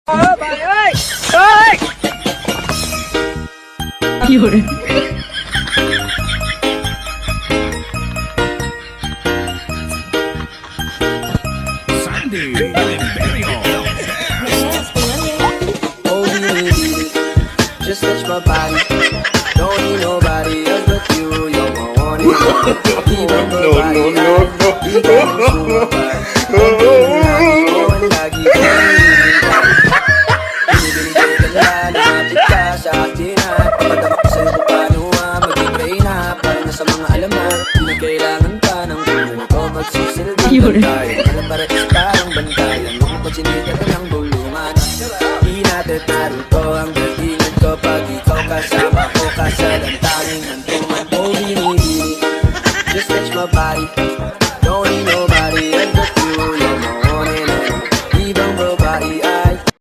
Bà ơi! Ơi! Yun. Sandy Imperio. Oh, baby, just touch my body. Don't need nobody else but you. You're my one and only. Even nobody else. Ikaw ang sumabay. Ang lagi ko binibigay ka na, nakapit ka sa akin at papadama ko sa'yo kung paano maging reyna. Para na sa mga alaman, di na kailangan pa ng puno ko magsisilbi. Yun. Alam para is parang bantayan. Nung pagsinita ka ng bulungan, di natin naruto.